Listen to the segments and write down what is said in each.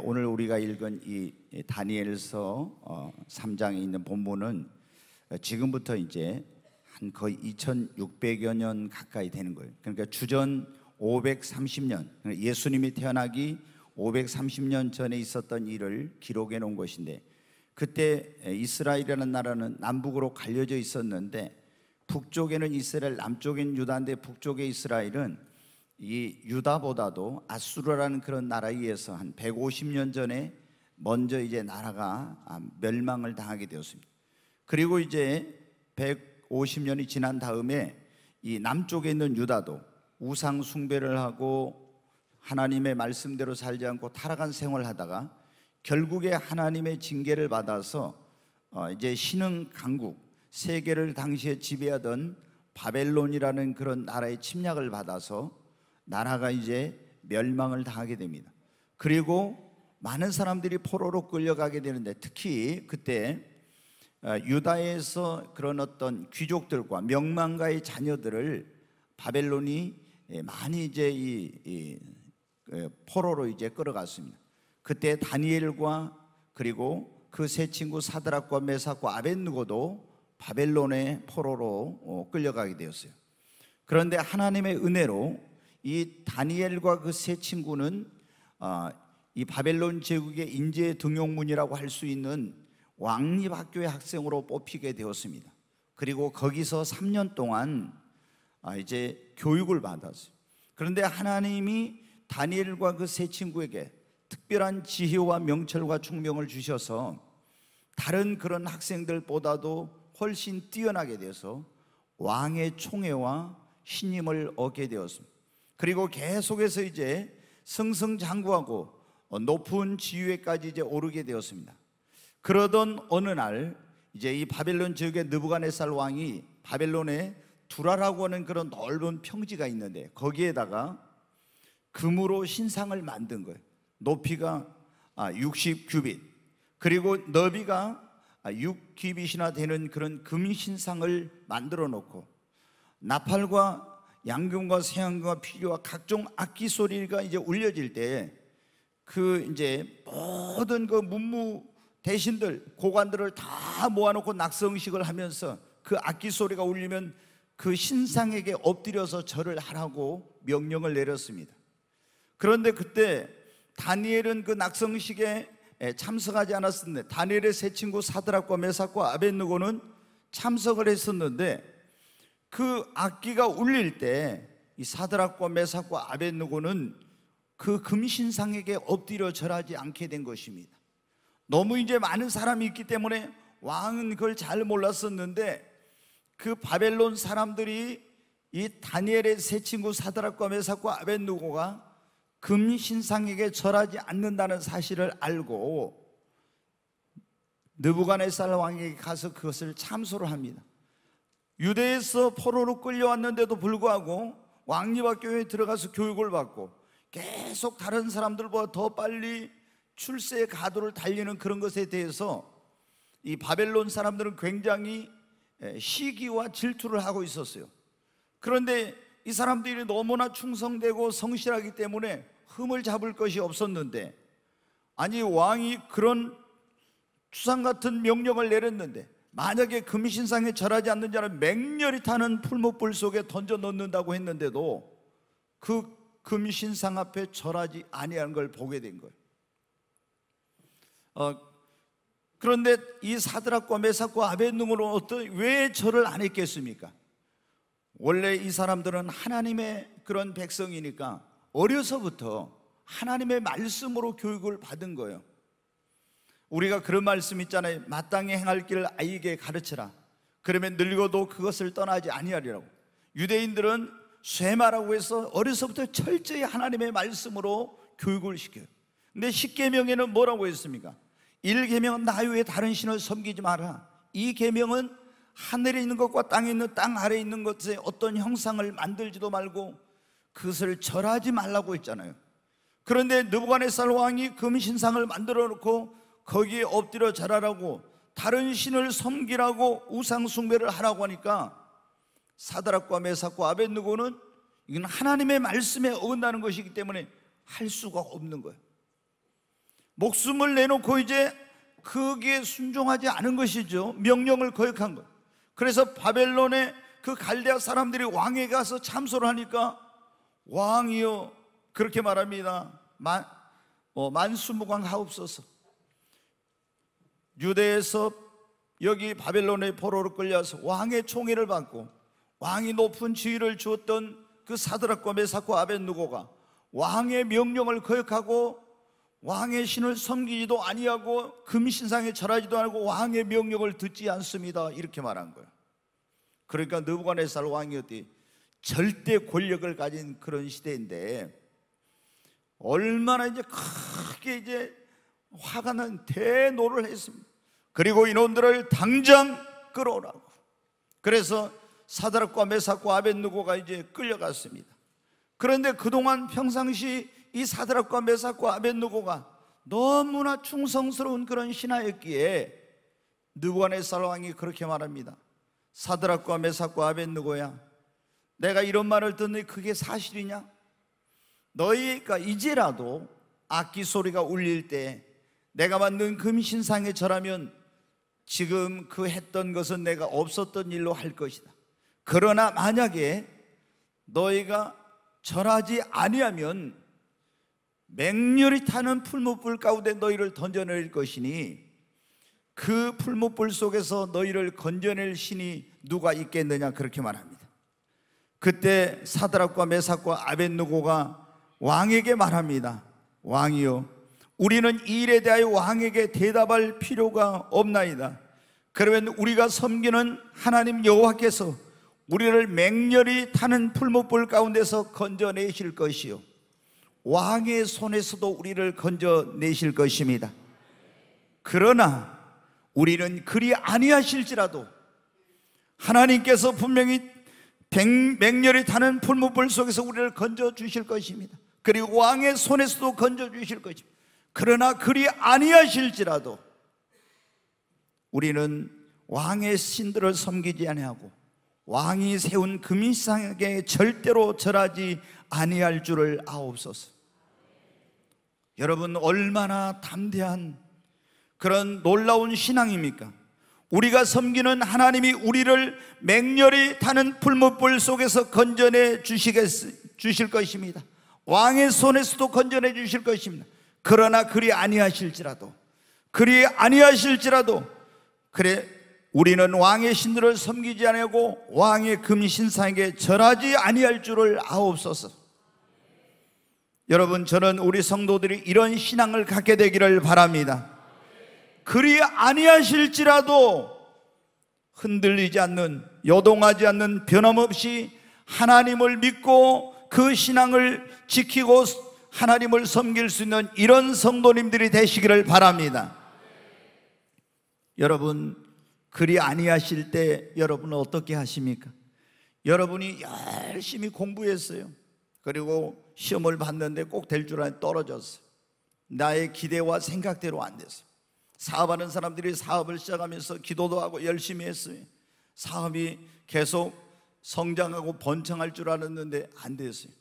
오늘 우리가 읽은 이 다니엘서 3장에 있는 본문은 지금부터 이제 한 거의 2600여 년 가까이 되는 거예요. 그러니까 주전 530년, 예수님이 태어나기 530년 전에 있었던 일을 기록해 놓은 것인데, 그때 이스라엘이라는 나라는 남북으로 갈려져 있었는데 북쪽에는 이스라엘, 남쪽에는 유다인데 북쪽의 이스라엘은 이 유다보다도 아수르라는 그런 나라에 의해서 한 150년 전에 먼저 이제 나라가 멸망을 당하게 되었습니다. 그리고 이제 150년이 지난 다음에 이 남쪽에 있는 유다도 우상 숭배를 하고 하나님의 말씀대로 살지 않고 타락한 생활을 하다가 결국에 하나님의 징계를 받아서 이제 신흥 강국, 세계를 당시에 지배하던 바벨론이라는 그런 나라의 침략을 받아서 나라가 이제 멸망을 당하게 됩니다. 그리고 많은 사람들이 포로로 끌려가게 되는데, 특히 그때 유다에서 그런 어떤 귀족들과 명망가의 자녀들을 바벨론이 많이 이제 이 포로로 이제 끌어갔습니다. 그때 다니엘과 그리고 그 세 친구 사드락과 메삭과 아벳느고도 바벨론의 포로로 끌려가게 되었어요. 그런데 하나님의 은혜로 이 다니엘과 그 세 친구는 이 바벨론 제국의 인재 등용문이라고 할 수 있는 왕립학교의 학생으로 뽑히게 되었습니다. 그리고 거기서 3년 동안 이제 교육을 받았어요. 그런데 하나님이 다니엘과 그 세 친구에게 특별한 지혜와 명철과 총명을 주셔서 다른 그런 학생들보다도 훨씬 뛰어나게 돼서 왕의 총애와 신임을 얻게 되었습니다. 그리고 계속해서 이제 승승장구하고 높은 지위에까지 이제 오르게 되었습니다. 그러던 어느 날 이제 이 바벨론 제국의 느부갓네살 왕이 바벨론에 두라라고 하는 그런 넓은 평지가 있는데 거기에다가 금으로 신상을 만든 거예요. 높이가 60규빗, 그리고 너비가 6규빗이나 되는 그런 금 신상을 만들어 놓고 나팔과 양금과 새양금과 피리와 각종 악기 소리가 이제 울려질 때 그 이제 모든 그 문무 대신들, 고관들을 다 모아놓고 낙성식을 하면서 그 악기 소리가 울리면 그 신상에게 엎드려서 절을 하라고 명령을 내렸습니다. 그런데 그때 다니엘은 그 낙성식에 참석하지 않았었는데, 다니엘의 세 친구 사드락과 메삭과 아벳느고는 참석을 했었는데, 그 악기가 울릴 때 이 사드락과 메삭과 아벳느고는 그 금신상에게 엎드려 절하지 않게 된 것입니다. 너무 이제 많은 사람이 있기 때문에 왕은 그걸 잘 몰랐었는데, 그 바벨론 사람들이 이 다니엘의 세 친구 사드락과 메삭과 아벳느고가 금신상에게 절하지 않는다는 사실을 알고 느부갓네살 왕에게 가서 그것을 참소를 합니다. 유대에서 포로로 끌려왔는데도 불구하고 왕립학교에 들어가서 교육을 받고 계속 다른 사람들보다 더 빨리 출세의 가도를 달리는 그런 것에 대해서 이 바벨론 사람들은 굉장히 시기와 질투를 하고 있었어요. 그런데 이 사람들이 너무나 충성되고 성실하기 때문에 흠을 잡을 것이 없었는데, 아니 왕이 그런 추상 같은 명령을 내렸는데 만약에 금신상에 절하지 않는 자는 맹렬히 타는 풀무불 속에 던져 넣는다고 했는데도 그 금신상 앞에 절하지 아니하는 걸 보게 된 거예요. 그런데 이 사드락과 메삭과 아벳느고는 왜 절을 안 했겠습니까? 원래 이 사람들은 하나님의 그런 백성이니까 어려서부터 하나님의 말씀으로 교육을 받은 거예요. 우리가 그런 말씀 있잖아요. 마땅히 행할 길을 아이에게 가르쳐라. 그러면 늙어도 그것을 떠나지 아니하리라고. 유대인들은 쇠마라고 해서 어려서부터 철저히 하나님의 말씀으로 교육을 시켜요. 근데 십계명에는 뭐라고 했습니까? 1계명은 나 외에 다른 신을 섬기지 마라. 2계명은 하늘에 있는 것과 땅에 있는 땅 아래에 있는 것에 어떤 형상을 만들지도 말고 그것을 절하지 말라고 했잖아요. 그런데 느부갓네살 왕이 금신상을 만들어 놓고 거기에 엎드려 절하라고, 다른 신을 섬기라고 우상 숭배를 하라고 하니까 사드락과 메삭과 아벳느고는 이건 하나님의 말씀에 어긋나는 것이기 때문에 할 수가 없는 거예요. 목숨을 내놓고 이제 거기에 순종하지 않은 것이죠. 명령을 거역한 것. 그래서 바벨론의 그 갈대아 사람들이 왕에게 가서 참소를 하니까 왕이여 그렇게 말합니다. 만수무강하옵소서. 유대에서 여기 바벨론의 포로로 끌려서 왕의 총애를 받고 왕이 높은 지위를 주었던 그 사드락과 메삭과 아벳느고가 왕의 명령을 거역하고 왕의 신을 섬기지도 아니하고 금신상에 절하지도 않고 왕의 명령을 듣지 않습니다, 이렇게 말한 거예요. 그러니까 느부갓네살 왕이었더니 절대 권력을 가진 그런 시대인데 얼마나 이제 크게 이제 화가 난 대노를 했습니다. 그리고 인원들을 당장 끌어오라고. 그래서 사드락과 메삭과 아벳느고가 이제 끌려갔습니다. 그런데 그동안 평상시 이 사드락과 메삭과 아벳느고가 너무나 충성스러운 그런 신하였기에 느부갓네살 왕이 그렇게 말합니다. 사드락과 메삭과 아벳느고야, 내가 이런 말을 듣니 그게 사실이냐? 너희가 이제라도 악기 소리가 울릴 때 내가 만든 금신상에 절하면 지금 그 했던 것은 내가 없었던 일로 할 것이다. 그러나 만약에 너희가 절하지 아니하면 맹렬히 타는 풀무불 가운데 너희를 던져낼 것이니 그 풀무불 속에서 너희를 건져낼 신이 누가 있겠느냐, 그렇게 말합니다. 그때 사드락과 메삭과 아벳느고가 왕에게 말합니다. 왕이여, 우리는 이 일에 대하여 왕에게 대답할 필요가 없나이다. 그러면 우리가 섬기는 하나님 여호와께서 우리를 맹렬히 타는 풀무불 가운데서 건져내실 것이요 왕의 손에서도 우리를 건져내실 것입니다. 그러나 우리는 그리 아니하실지라도 하나님께서 분명히 맹렬히 타는 풀무불 속에서 우리를 건져주실 것입니다. 그리고 왕의 손에서도 건져주실 것입니다. 그러나 그리 아니하실지라도 우리는 왕의 신들을 섬기지 아니하고 왕이 세운 금신상에 절대로 절하지 아니할 줄을 아옵소서. 여러분, 얼마나 담대한 그런 놀라운 신앙입니까? 우리가 섬기는 하나님이 우리를 맹렬히 타는 풀무불 속에서 건져내 주실 것입니다. 왕의 손에서도 건져내 주실 것입니다. 그러나 그리 아니하실지라도 그래 우리는 왕의 신들을 섬기지 아니하고 왕의 금신상에게 절하지 아니할 줄을 아옵소서. 여러분, 저는 우리 성도들이 이런 신앙을 갖게 되기를 바랍니다. 그리 아니하실지라도 흔들리지 않는, 요동하지 않는, 변함없이 하나님을 믿고 그 신앙을 지키고 하나님을 섬길 수 있는 이런 성도님들이 되시기를 바랍니다. 여러분, 그리 아니하실 때 여러분은 어떻게 하십니까? 여러분이 열심히 공부했어요. 그리고 시험을 봤는데 꼭 될 줄 알았는데 떨어졌어요. 나의 기대와 생각대로 안 됐어요. 사업하는 사람들이 사업을 시작하면서 기도도 하고 열심히 했어요. 사업이 계속 성장하고 번창할 줄 알았는데 안 됐어요.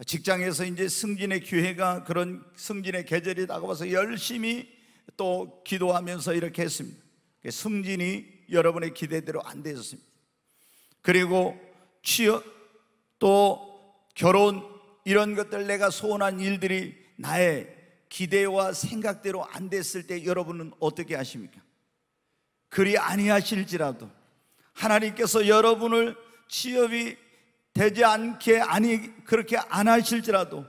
직장에서 이제 승진의 기회가, 그런 승진의 계절이 다가와서 열심히 또 기도하면서 이렇게 했습니다. 승진이 여러분의 기대대로 안 됐습니다. 그리고 취업, 또 결혼, 이런 것들, 내가 소원한 일들이 나의 기대와 생각대로 안 됐을 때 여러분은 어떻게 하십니까? 그리 아니하실지라도 하나님께서 여러분을 취업이 되지 않게, 그렇게 안 하실지라도,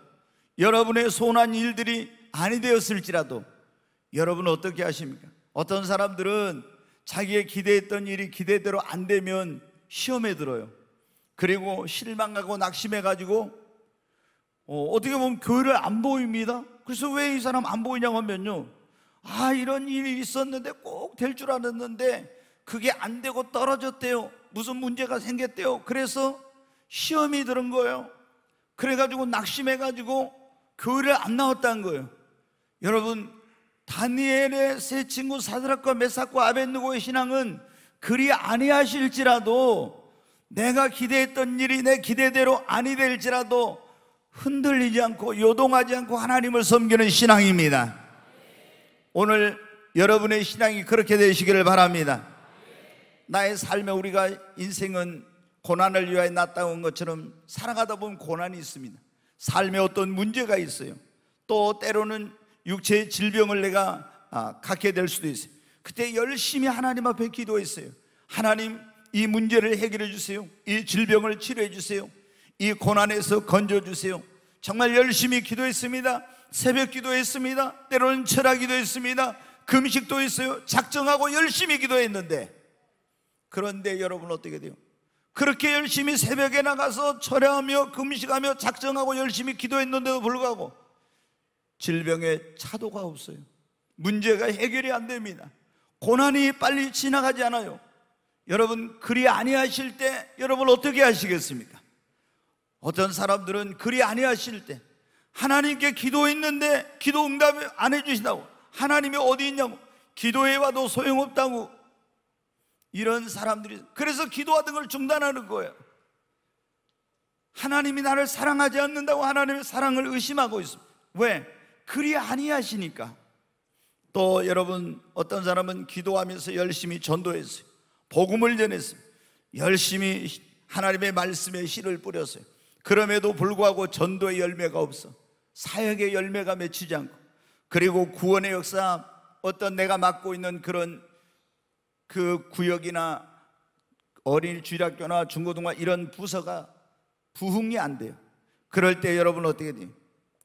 여러분의 소원한 일들이 아니 되었을지라도 여러분은 어떻게 하십니까? 어떤 사람들은 자기의 기대했던 일이 기대대로 안 되면 시험에 들어요. 그리고 실망하고 낙심해가지고 어떻게 보면 교회를 안 보입니다. 그래서 왜 이 사람 안 보이냐고 하면요, 이런 일이 있었는데 꼭 될 줄 알았는데 그게 안 되고 떨어졌대요. 무슨 문제가 생겼대요. 그래서 시험이 들은 거예요. 그래가지고 낙심해가지고 교회를 안 나왔다는 거예요. 여러분, 다니엘의 세 친구 사드락과 메삭과 아벳느고의 신앙은 그리 아니하실지라도, 내가 기대했던 일이 내 기대대로 아니 될지라도 흔들리지 않고 요동하지 않고 하나님을 섬기는 신앙입니다. 오늘 여러분의 신앙이 그렇게 되시기를 바랍니다. 나의 삶에 우리가 인생은 고난을 위하여 났다온 것처럼 살아가다 보면 고난이 있습니다. 삶에 어떤 문제가 있어요. 또 때로는 육체의 질병을 내가 갖게 될 수도 있어요. 그때 열심히 하나님 앞에 기도했어요. 하나님, 이 문제를 해결해 주세요. 이 질병을 치료해 주세요. 이 고난에서 건져 주세요. 정말 열심히 기도했습니다. 새벽 기도했습니다. 때로는 철학 기도했습니다. 금식도 했어요. 작정하고 열심히 기도했는데, 그런데 여러분 어떻게 돼요? 그렇게 열심히 새벽에 나가서 철회하며 금식하며 작정하고 열심히 기도했는데도 불구하고 질병에 차도가 없어요. 문제가 해결이 안 됩니다. 고난이 빨리 지나가지 않아요. 여러분, 그리 아니하실 때 여러분 어떻게 하시겠습니까? 어떤 사람들은 그리 아니하실 때 하나님께 기도했는데 기도 응답 안 해주신다고, 하나님이 어디 있냐고, 기도해봐도 소용없다고, 이런 사람들이, 그래서 기도하던 걸 중단하는 거예요. 하나님이 나를 사랑하지 않는다고 하나님의 사랑을 의심하고 있습니다. 왜? 그리 아니하시니까. 또 여러분, 어떤 사람은 기도하면서 열심히 전도했어요. 복음을 전했어요. 열심히 하나님의 말씀에 씨를 뿌렸어요. 그럼에도 불구하고 전도의 열매가 없어. 사역의 열매가 맺히지 않고, 그리고 구원의 역사, 어떤 내가 맡고 있는 그런 그 구역이나 어린이 주일학교나 중고등학교 이런 부서가 부흥이 안 돼요. 그럴 때 여러분 어떻게 돼요?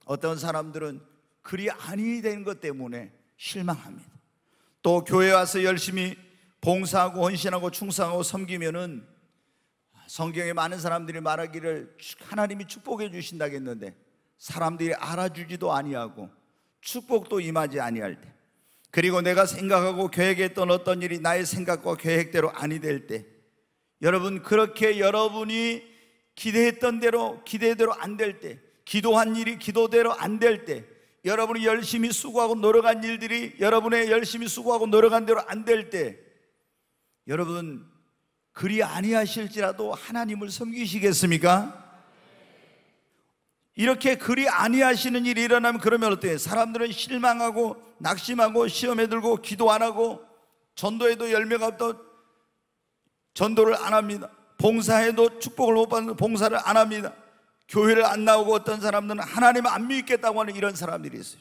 어떤 사람들은 그리 아니 된 것 때문에 실망합니다. 또 교회 와서 열심히 봉사하고 헌신하고 충성하고 섬기면은, 성경에 많은 사람들이 말하기를 하나님이 축복해 주신다겠는데 사람들이 알아주지도 아니하고 축복도 임하지 아니할 때, 그리고 내가 생각하고 계획했던 어떤 일이 나의 생각과 계획대로 아니 될 때, 여러분, 그렇게 여러분이 기대했던 대로 기대대로 안 될 때, 기도한 일이 기도대로 안 될 때, 여러분이 열심히 수고하고 노력한 일들이 여러분의 열심히 수고하고 노력한 대로 안 될 때, 여러분, 그리 아니하실지라도 하나님을 섬기시겠습니까? 이렇게 그리 아니하시는 일이 일어나면 그러면 어때요? 사람들은 실망하고 낙심하고 시험에 들고 기도 안 하고, 전도에도 열매가 없다 전도를 안 합니다. 봉사해도 축복을 못 받는 봉사를 안 합니다. 교회를 안 나오고, 어떤 사람들은 하나님을 안 믿겠다고 하는 이런 사람들이 있어요.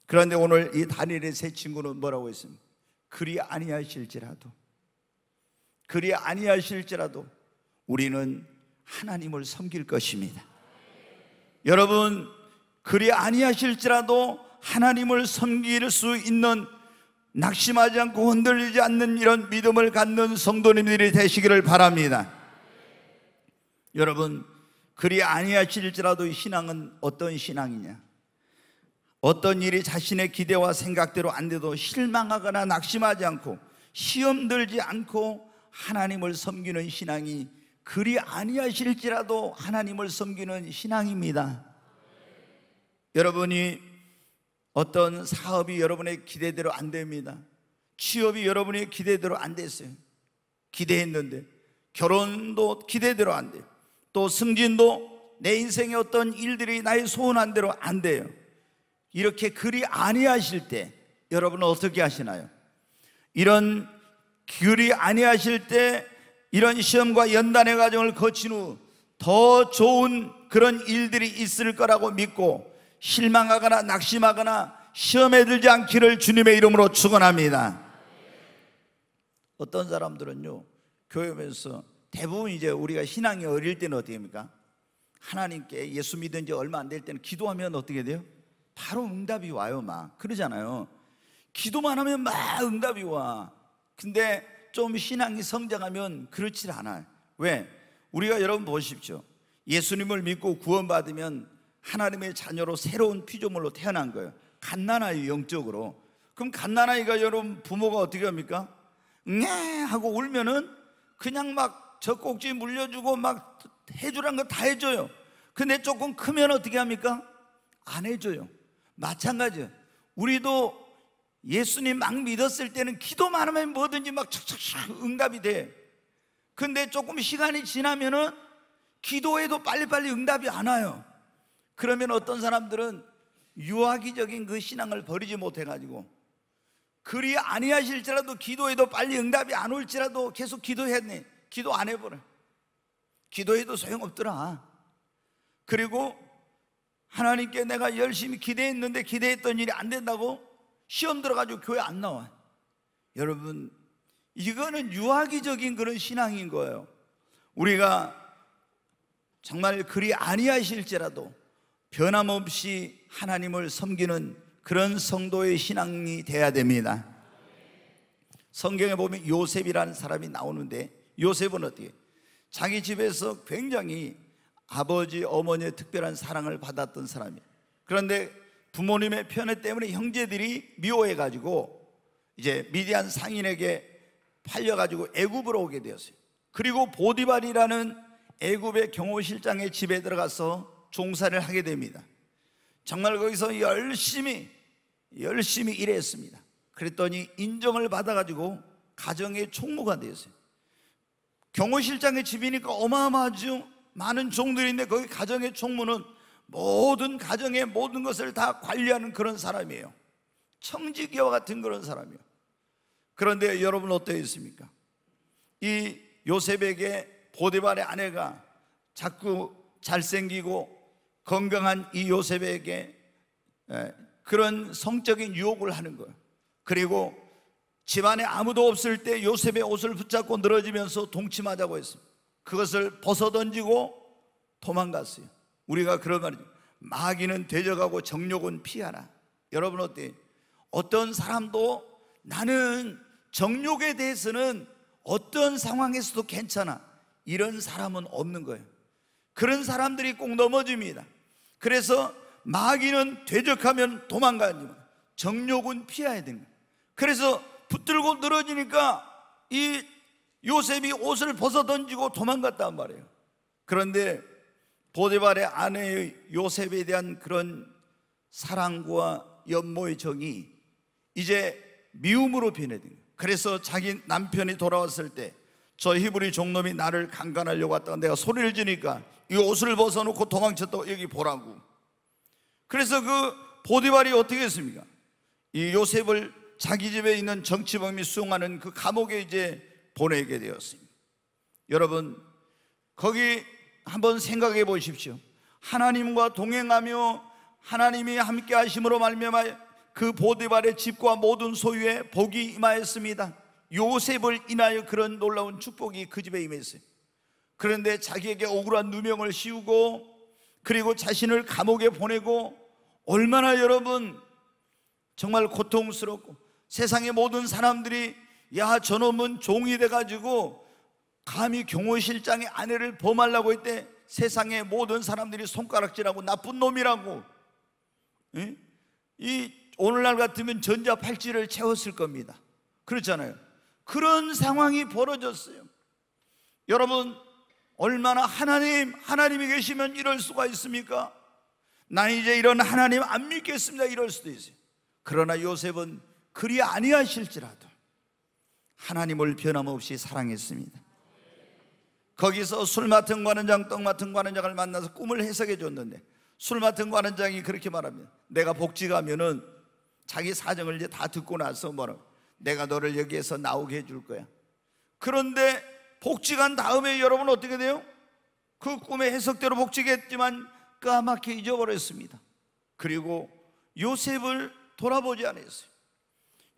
그런데 오늘 이 다니엘의 세 친구는 뭐라고 했습니까? 그리 아니하실지라도, 그리 아니하실지라도 우리는 하나님을 섬길 것입니다. 여러분, 그리 아니하실지라도 하나님을 섬길 수 있는, 낙심하지 않고 흔들리지 않는 이런 믿음을 갖는 성도님들이 되시기를 바랍니다. 여러분, 그리 아니하실지라도 이 신앙은 어떤 신앙이냐? 어떤 일이 자신의 기대와 생각대로 안 돼도 실망하거나 낙심하지 않고 시험 들지 않고 하나님을 섬기는 신앙이 그리 아니하실지라도 하나님을 섬기는 신앙입니다. 여러분이 어떤 사업이 여러분의 기대대로 안 됩니다. 취업이 여러분의 기대대로 안 됐어요. 기대했는데 결혼도 기대대로 안 돼요. 또 승진도 내 인생의 어떤 일들이 나의 소원한 대로 안 돼요. 이렇게 그리 아니하실 때 여러분은 어떻게 하시나요? 이런 그리 아니하실 때 이런 시험과 연단의 과정을 거친 후 더 좋은 그런 일들이 있을 거라고 믿고 실망하거나 낙심하거나 시험에 들지 않기를 주님의 이름으로 축원합니다. 어떤 사람들은요, 교회 오면서 대부분 이제 우리가 신앙이 어릴 때는 어떻게 합니까? 하나님께 예수 믿은 지 얼마 안 될 때는 기도하면 어떻게 돼요? 바로 응답이 와요. 막 그러잖아요. 기도만 하면 막 응답이 와. 근데 좀 신앙이 성장하면 그렇지 않아요. 왜? 우리가 여러분 보십시오. 예수님을 믿고 구원받으면 하나님의 자녀로 새로운 피조물로 태어난 거예요. 갓난아이, 영적으로. 그럼 갓난아이가 여러분 부모가 어떻게 합니까? 네 하고 울면은 그냥 막 젖꼭지 물려주고 막 해주란 거 다 해줘요. 근데 조금 크면 어떻게 합니까? 안 해줘요. 마찬가지예요. 우리도 예수님 막 믿었을 때는 기도만 하면 뭐든지 막 척척척 응답이 돼. 근데 조금 시간이 지나면은 기도해도 빨리빨리 응답이 안 와요. 그러면 어떤 사람들은 유아기적인 그 신앙을 버리지 못해가지고 그리 아니하실지라도, 기도해도 빨리 응답이 안 올지라도 계속 기도했네. 기도 안 해보래. 기도해도 소용없더라. 그리고 하나님께 내가 열심히 기대했는데 기대했던 일이 안 된다고 시험 들어가지고 교회 안 나와. 여러분, 이거는 유아기적인 그런 신앙인 거예요. 우리가 정말 그리 아니하실지라도 변함없이 하나님을 섬기는 그런 성도의 신앙이 돼야 됩니다. 성경에 보면 요셉이라는 사람이 나오는데, 요셉은 어떻게? 자기 집에서 굉장히 아버지, 어머니의 특별한 사랑을 받았던 사람이에요. 그런데 부모님의 편애 때문에 형제들이 미워해가지고 이제 미디안 상인에게 팔려가지고 애굽으로 오게 되었어요. 그리고 보디발이라는 애굽의 경호실장의 집에 들어가서 종사를 하게 됩니다. 정말 거기서 열심히 일했습니다. 그랬더니 인정을 받아가지고 가정의 총무가 되었어요. 경호실장의 집이니까 어마어마하죠. 많은 종들인데 거기 가정의 총무는 모든 가정의 모든 것을 다 관리하는 그런 사람이에요. 청지기와 같은 그런 사람이에요. 그런데 여러분 어떠했습니까? 이 요셉에게 보디발의 아내가 자꾸 잘생기고 건강한 이 요셉에게 그런 성적인 유혹을 하는 거예요. 그리고 집안에 아무도 없을 때 요셉의 옷을 붙잡고 늘어지면서 동침하자고 했습니다. 그것을 벗어던지고 도망갔어요. 우리가 그런 말이죠. 마귀는 대적하고 정욕은 피하라. 여러분 어때요? 어떤 사람도 나는 정욕에 대해서는 어떤 상황에서도 괜찮아, 이런 사람은 없는 거예요. 그런 사람들이 꼭 넘어집니다. 그래서 마귀는 대적하면 도망가지만 정욕은 피해야 됩니다. 그래서 붙들고 늘어지니까 이 요셉이 옷을 벗어던지고 도망갔단 말이에요. 그런데 보디발의 아내의 요셉에 대한 그런 사랑과 연모의 정이 이제 미움으로 변해든 거예요. 그래서 자기 남편이 돌아왔을 때 저 히브리 종놈이 나를 강간하려고 왔다가 내가 소리를 지니까 이 옷을 벗어놓고 도망쳤다고, 여기 보라고. 그래서 그 보디발이 어떻게 했습니까? 이 요셉을 자기 집에 있는 정치범이 수용하는 그 감옥에 이제 보내게 되었습니다. 여러분, 거기 한번 생각해 보십시오. 하나님과 동행하며 하나님이 함께 하심으로 말미암아 그 보디발의 집과 모든 소유에 복이 임하였습니다. 요셉을 인하여 그런 놀라운 축복이 그 집에 임했어요. 그런데 자기에게 억울한 누명을 씌우고 그리고 자신을 감옥에 보내고, 얼마나 여러분 정말 고통스럽고, 세상의 모든 사람들이 야 저놈은 종이 돼가지고 감히 경호실장의 아내를 범하려고 했대. 세상의 모든 사람들이 손가락질하고 나쁜 놈이라고. 이 오늘날 같으면 전자팔찌를 채웠을 겁니다. 그렇잖아요. 그런 상황이 벌어졌어요. 여러분, 얼마나 하나님이 계시면 이럴 수가 있습니까? 난 이제 이런 하나님 안 믿겠습니다, 이럴 수도 있어요. 그러나 요셉은 그리 아니하실지라도 하나님을 변함없이 사랑했습니다. 거기서 술 맡은 관원장, 떡 맡은 관원장을 만나서 꿈을 해석해 줬는데, 술 맡은 관원장이 그렇게 말합니다. 내가 복직하면은, 자기 사정을 이제 다 듣고 나서 뭐라고, 내가 너를 여기에서 나오게 해줄 거야. 그런데 복직한 다음에 여러분 어떻게 돼요? 그 꿈의 해석대로 복직했지만 까맣게 잊어버렸습니다. 그리고 요셉을 돌아보지 않았어요.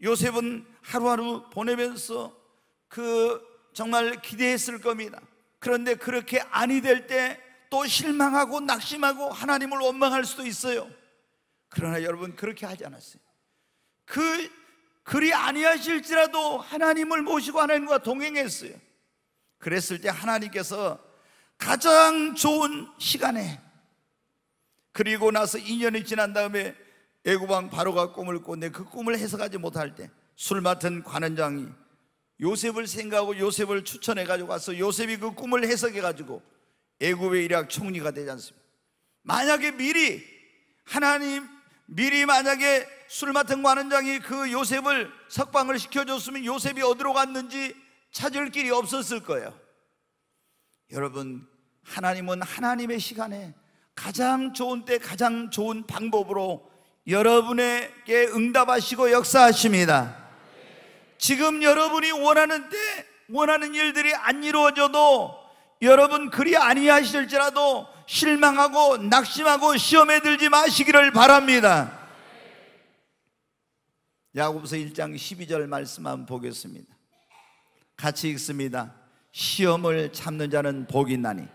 요셉은 하루하루 보내면서 정말 기대했을 겁니다. 그런데 그렇게 아니 될 때 또 실망하고 낙심하고 하나님을 원망할 수도 있어요. 그러나 여러분, 그렇게 하지 않았어요. 그리 아니하실지라도 하나님을 모시고 하나님과 동행했어요. 그랬을 때 하나님께서 가장 좋은 시간에, 그리고 나서 2년이 지난 다음에 애굽왕 바로가 꿈을 꿨는데 그 꿈을 해석하지 못할 때 술 맡은 관원장이 요셉을 생각하고 요셉을 추천해가지고 와서 요셉이 그 꿈을 해석해가지고 애굽의 일약 총리가 되지 않습니까? 만약에 미리 만약에 술 맡은 관원장이 그 요셉을 석방을 시켜줬으면 요셉이 어디로 갔는지 찾을 길이 없었을 거예요. 여러분, 하나님은 하나님의 시간에 가장 좋은 때 가장 좋은 방법으로 여러분에게 응답하시고 역사하십니다. 지금 여러분이 원하는 때 원하는 일들이 안 이루어져도 여러분 그리 아니하실지라도 실망하고 낙심하고 시험에 들지 마시기를 바랍니다. 야고보서 1장 12절 말씀 한번 보겠습니다. 같이 읽습니다. 시험을 참는 자는 복이 있나니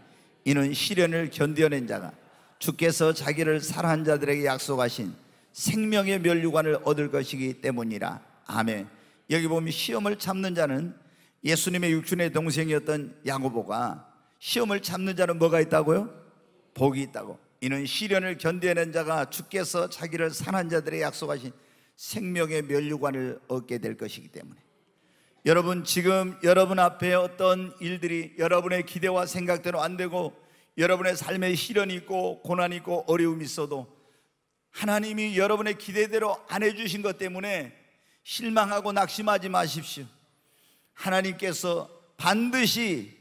이는 시련을 견뎌낸 자가 주께서 자기를 사랑한 자들에게 약속하신 생명의 면류관을 얻을 것이기 때문이라. 아멘. 여기 보면 시험을 참는 자는 예수님의 육신의 동생이었던 야고보가 시험을 참는 자는 뭐가 있다고요? 복이 있다고. 이는 시련을 견뎌낸 자가 주께서 자기를 사랑한 자들에게 약속하신 생명의 면류관을 얻게 될 것이기 때문에. 여러분, 지금 여러분 앞에 어떤 일들이 여러분의 기대와 생각대로 안 되고 여러분의 삶에 시련이 있고 고난이 있고 어려움이 있어도 하나님이 여러분의 기대대로 안 해주신 것 때문에 실망하고 낙심하지 마십시오. 하나님께서 반드시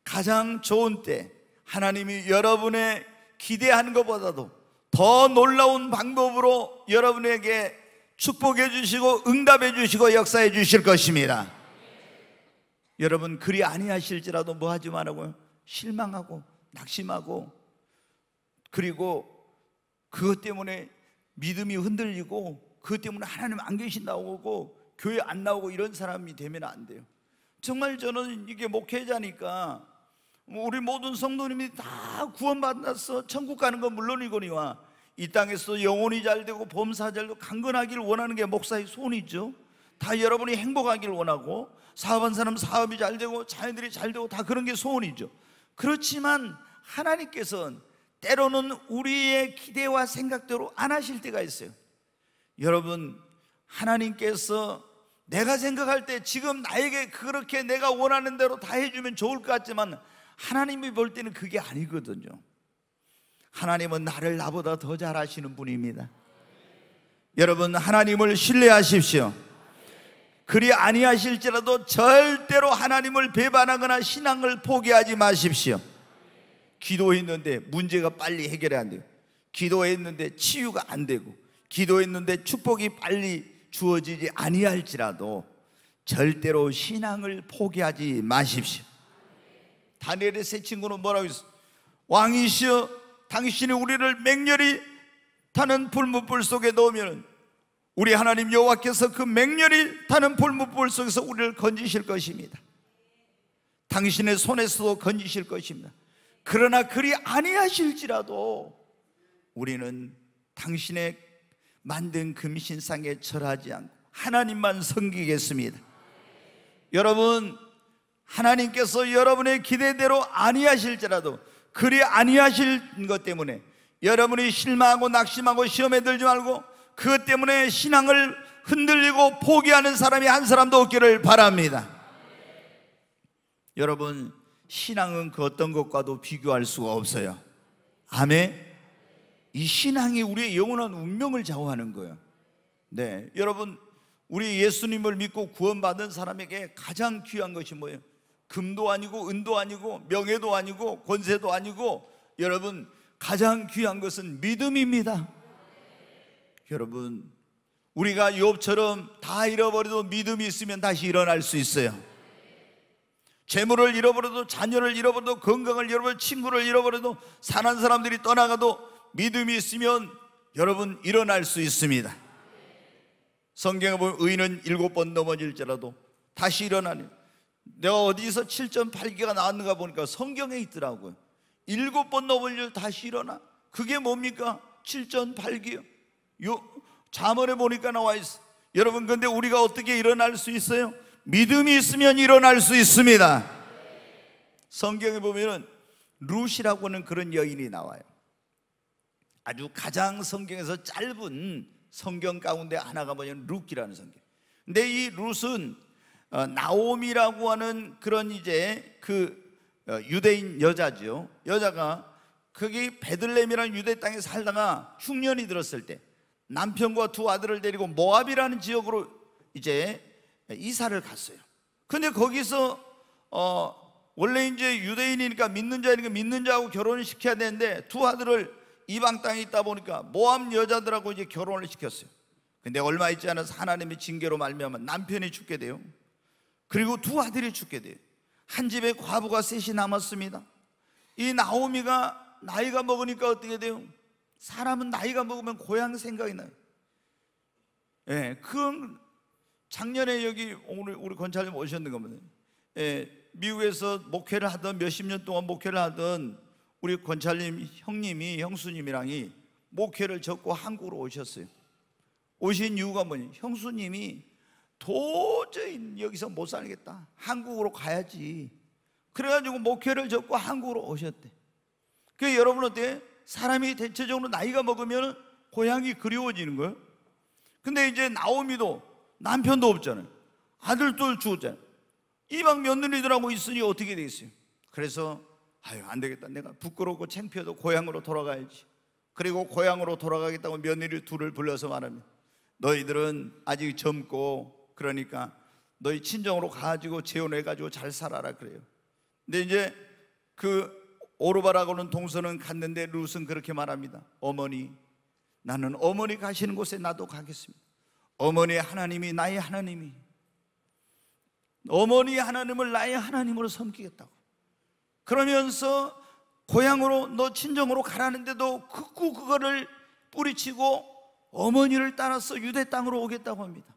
가장 좋은 때 하나님이 여러분의 기대하는 것보다도 더 놀라운 방법으로 여러분에게 축복해 주시고 응답해 주시고 역사해 주실 것입니다. 여러분 그리 아니하실지라도 뭐 하지 말라고요? 실망하고 낙심하고 그리고 그것 때문에 믿음이 흔들리고 그것 때문에 하나님 안 계신다고 하고 교회 안 나오고 이런 사람이 되면 안 돼요. 정말 저는 이게 목회자니까 우리 모든 성도님이 다 구원받았어 천국 가는 건 물론이거니와 이 땅에서 영혼이 잘 되고 범사 잘 되고 강건하기를 원하는 게 목사의 소원이죠. 다 여러분이 행복하기를 원하고 사업한 사람 사업이 잘 되고 자녀들이 잘 되고 다 그런 게 소원이죠. 그렇지만 하나님께서는 때로는 우리의 기대와 생각대로 안 하실 때가 있어요. 여러분 하나님께서 내가 생각할 때 지금 나에게 그렇게 내가 원하는 대로 다 해주면 좋을 것 같지만 하나님이 볼 때는 그게 아니거든요. 하나님은 나를 나보다 더 잘 아시는 분입니다. 여러분 하나님을 신뢰하십시오. 그리 아니하실지라도 절대로 하나님을 배반하거나 신앙을 포기하지 마십시오. 기도했는데 문제가 빨리 해결이 안 돼요. 기도했는데 치유가 안 되고 기도했는데 축복이 빨리 주어지지 아니할지라도 절대로 신앙을 포기하지 마십시오. 다니엘의 세 친구는 뭐라고 했어요? 왕이시여 당신이 우리를 맹렬히 타는 불뭇불 속에 넣으면 우리 하나님 여호와께서 그 맹렬히 타는 불뭇불 속에서 우리를 건지실 것입니다. 당신의 손에서도 건지실 것입니다. 그러나 그리 아니하실지라도 우리는 당신의 만든 금신상에 절하지 않고 하나님만 섬기겠습니다. 여러분 하나님께서 여러분의 기대대로 아니하실지라도 그리 아니하실 것 때문에 여러분이 실망하고 낙심하고 시험에 들지 말고 그것 때문에 신앙을 흔들리고 포기하는 사람이 한 사람도 없기를 바랍니다. 여러분 신앙은 그 어떤 것과도 비교할 수가 없어요. 아멘. 이 신앙이 우리의 영원한 운명을 좌우하는 거예요. 네, 여러분 우리 예수님을 믿고 구원받은 사람에게 가장 귀한 것이 뭐예요? 금도 아니고 은도 아니고 명예도 아니고 권세도 아니고 여러분 가장 귀한 것은 믿음입니다. 여러분 우리가 욥처럼 다 잃어버려도 믿음이 있으면 다시 일어날 수 있어요. 재물을 잃어버려도 자녀를 잃어버려도 건강을 잃어버려도 친구를 잃어버려도 사는 사람들이 떠나가도 믿음이 있으면 여러분 일어날 수 있습니다. 성경에 보면 의인은 7번 넘어질지라도 다시 일어나는, 내가 어디서 7.8기가 나왔는가 보니까 성경에 있더라고요. 7번 넘어질 다시 일어나. 그게 뭡니까? 7.8기요. 요 잠언에 보니까 나와 있어. 여러분 근데 우리가 어떻게 일어날 수 있어요? 믿음이 있으면 일어날 수 있습니다. 성경에 보면은 룻이라고 하는 그런 여인이 나와요. 아주 가장 성경에서 짧은 성경 가운데 하나가 뭐냐면 룻이라는 성경. 근데 이 룻은 나오미라고 하는 그런 이제 유대인 여자죠. 여자가 거기 베들레헴이라는 유대 땅에 살다가 흉년이 들었을 때 남편과 두 아들을 데리고 모압이라는 지역으로 이제 이사를 갔어요. 근데 거기서 원래 이제 유대인이니까 믿는 자니까 믿는 자하고 결혼을 시켜야 되는데 두 아들을 이방 땅에 있다 보니까 모압 여자들하고 이제 결혼을 시켰어요. 근데 얼마 있지 않아서 하나님의 징계로 말미암아 남편이 죽게 돼요. 그리고 두 아들이 죽게 돼요. 한 집에 과부가 셋이 남았습니다. 이 나오미가 나이가 먹으니까 어떻게 돼요? 사람은 나이가 먹으면 고향 생각이 나요. 예, 그 작년에 여기 오늘 우리 권사님 오셨는 겁니다. 예, 미국에서 목회를 하던 몇십 년 동안 목회를 하던 우리 권사님 형수님이랑이 목회를 접고 한국으로 오셨어요. 오신 이유가 뭐냐? 형수님이 도저히 여기서 못 살겠다, 한국으로 가야지. 그래가지고 목회를 접고 한국으로 오셨대. 그 여러분 어때요? 사람이 대체적으로 나이가 먹으면 고향이 그리워지는 거예요. 근데 이제 나오미도 남편도 없잖아요. 아들도 죽었잖아요. 이방 며느리들하고 있으니 어떻게 되겠어요? 그래서 안 되겠다, 내가 부끄럽고 창피해도 고향으로 돌아가야지. 그리고 고향으로 돌아가겠다고 며느리 둘을 불러서 말합니다. 너희들은 아직 젊고 그러니까 너희 친정으로 가가지고 재혼해가지고 잘 살아라 그래요. 근데 이제 그 오르바라고는 동서는 갔는데 룻은 그렇게 말합니다. 어머니, 나는 어머니 가시는 곳에 나도 가겠습니다. 어머니의 하나님이 나의 하나님이, 어머니의 하나님을 나의 하나님으로 섬기겠다고. 그러면서 고향으로 너 친정으로 가라는데도 극구 그거를 뿌리치고 어머니를 따라서 유대 땅으로 오겠다고 합니다.